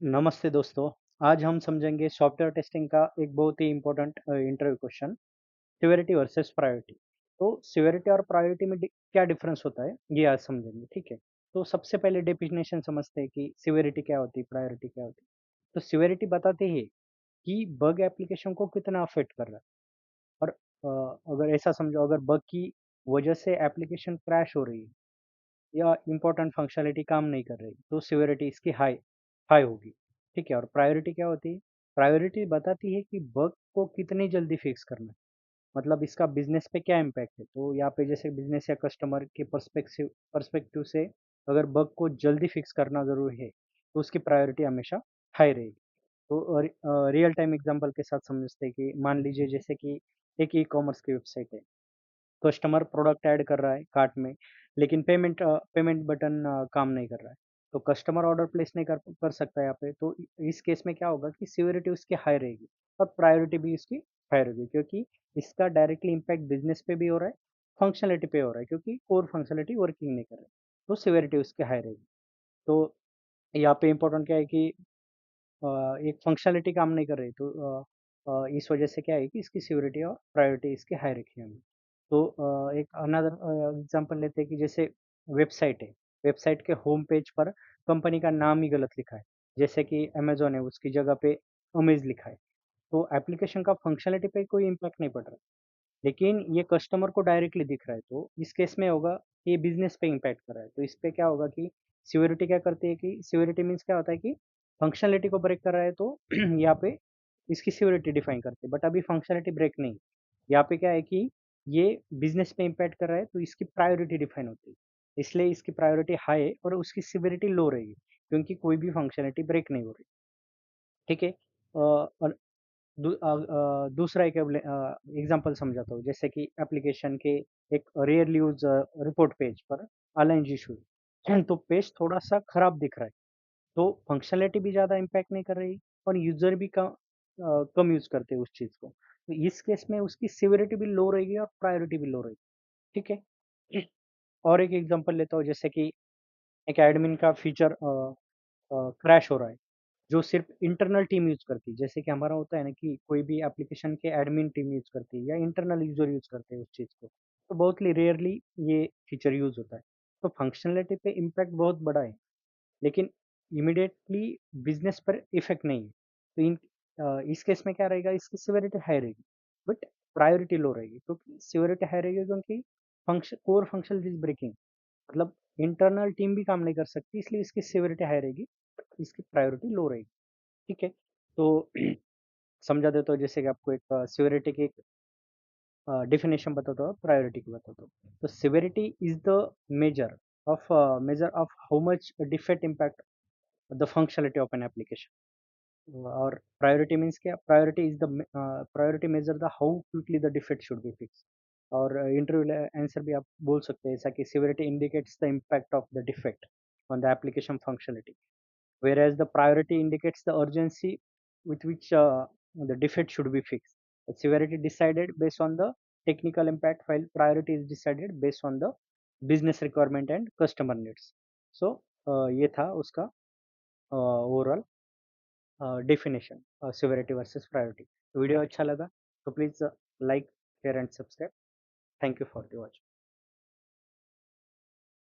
नमस्ते दोस्तों। आज हम समझेंगे सॉफ्टवेयर टेस्टिंग का एक बहुत ही important interview question, severity versus priority. तो सिवियरिटी और प्रायोरिटी में क्या डिफरेंस होता है, ये आज समझेंगे। ठीक है। तो सबसे पहले डेफिनेशन समझते हैं कि सिवियरिटी क्या होती है, प्रायोरिटी क्या होती है। तो सिवियरिटी बताती है कि बग एप्लीकेशन को कितना अफेक्ट कर रहा है। और अगर ऐसा समझो, अगर बग की वजह से एप्लीकेशन क्रैश हो रही है या इम्पोर्टेंट फंक्शनलिटी काम नहीं कर रही, तो सिवियरिटी इसकी हाई हाई होगी। ठीक है। और प्रायोरिटी क्या होती है? प्रायोरिटी बताती है कि बग को कितनी जल्दी फिक्स करना है, मतलब इसका बिजनेस पे क्या इम्पैक्ट है। तो यहाँ पे जैसे बिजनेस या कस्टमर के पर्सपेक्टिव पर्सपेक्टिव से अगर बग को जल्दी फिक्स करना जरूरी है, तो उसकी प्रायोरिटी हमेशा हाई रहेगी। तो रियल टाइम एग्जांपल के साथ समझते हैं कि मान लीजिए जैसे कि एक ई कॉमर्स की वेबसाइट है। कस्टमर प्रोडक्ट ऐड कर रहा है कार्ट में, लेकिन पेमेंट बटन काम नहीं कर रहा है। तो कस्टमर ऑर्डर प्लेस नहीं कर सकता यहाँ पे। तो इस केस में क्या होगा कि सिवियरिटी उसकी हाई रहेगी और प्रायोरिटी भी इसकी हाई रहेगी, क्योंकि इसका डायरेक्टली इम्पैक्ट बिजनेस पे भी हो रहा है, फंक्शनलिटी पे हो रहा है, क्योंकि कोर फंक्शनलिटी वर्किंग नहीं कर रहा है। तो सिवियरिटी उसकी हाई रहेगी। तो यहाँ पे इम्पोर्टेंट क्या है कि अ, एक फंक्शनलिटी काम नहीं कर रही, तो इस वजह से क्या है कि इसकी सिक्योरिटी और प्रायोरिटी इसकी हाई रखी है हमने। तो एक अनदर एग्जांपल लेते हैं कि जैसे वेबसाइट है। वेबसाइट के होम पेज पर कंपनी का नाम ही गलत लिखा है, जैसे कि अमेजोन है, उसकी जगह पे अमेज लिखा है। तो एप्लीकेशन का फंक्शनलिटी पे कोई इम्पैक्ट नहीं पड़ रहा, लेकिन ये कस्टमर को डायरेक्टली दिख रहा है। तो इस केस में होगा कि ये बिजनेस पे इम्पैक्ट कर रहा है। तो इस पे क्या होगा कि सिक्योरिटी क्या करती है कि सिक्योरिटी मीन्स क्या होता है कि फंक्शनलिटी को ब्रेक कर रहा है, तो यहाँ पे इसकी सिक्योरिटी डिफाइन करते हैं। बट अभी फंक्शनलिटी ब्रेक नहीं, यहाँ पे क्या है कि ये बिजनेस पे इम्पैक्ट कर रहा है, तो इसकी प्रायोरिटी डिफाइन होती है। इसलिए इसकी प्रायोरिटी हाई है और उसकी सिवियरिटी लो रहेगी, क्योंकि कोई भी फंक्शनलिटी ब्रेक नहीं हो रही। ठीक है। और दूसरा एक एग्जांपल समझाता हूँ। जैसे कि एप्लीकेशन के एक रेयरली यूज रिपोर्ट पेज पर अलाइन इशू, तो पेज थोड़ा सा खराब दिख रहा है। तो फंक्शनलिटी भी ज़्यादा इम्पैक्ट नहीं कर रही और यूजर भी कम यूज करते हैं उस चीज़ को। तो इस केस में उसकी सिवियरिटी भी लो रहेगी और प्रायोरिटी भी लो रहेगी। ठीक है। और एक एग्जांपल लेता हूँ। जैसे कि एक एडमिन का फीचर क्रैश हो रहा है, जो सिर्फ इंटरनल टीम यूज करती है। जैसे कि हमारा होता है ना कि कोई भी एप्लीकेशन के एडमिन टीम यूज करती है या इंटरनल यूजर यूज करते हैं उस चीज़ को, तो बहुत रेयरली ये फीचर यूज होता है। तो फंक्शनलिटी पे इम्पैक्ट बहुत बड़ा है, लेकिन इमीडिएटली बिजनेस पर इफेक्ट नहीं है। तो इस केस में क्या रहेगा, इसकी सिवियरिटी हाई रहेगी, बट प्रायोरिटी लो रहेगी। क्योंकि सिवियरिटी हाई रहेगी क्योंकि function core function is breaking, मतलब इंटरनल टीम भी काम नहीं कर सकती, इसलिए इसकी सिवियरिटी हाई रहेगी, इसकी प्रायोरिटी लो रहेगी। ठीक है। तो समझा देता हूँ। जैसे कि आपको एक सिवियरिटी की डेफिनेशन बताता हूँ, प्रायोरिटी की बताता हूँ। तो severity is the measure measure of how much defect impact the functionality of an application. और प्रायोरिटी मीन्स क्या? Priority is the priority measure the how quickly the defect should be fix. और interview answer भी आप बोल सकते हैं ऐसा कि severity indicates the impact of the defect on the application functionality, whereas the priority indicates the urgency with which the defect should be fixed. The severity decided based on the technical impact, while priority is decided based on the business requirement and customer needs. So ये था उसका overall definition severity versus priority. Video अच्छा लगा तो please like share and subscribe. Thank you for the watch.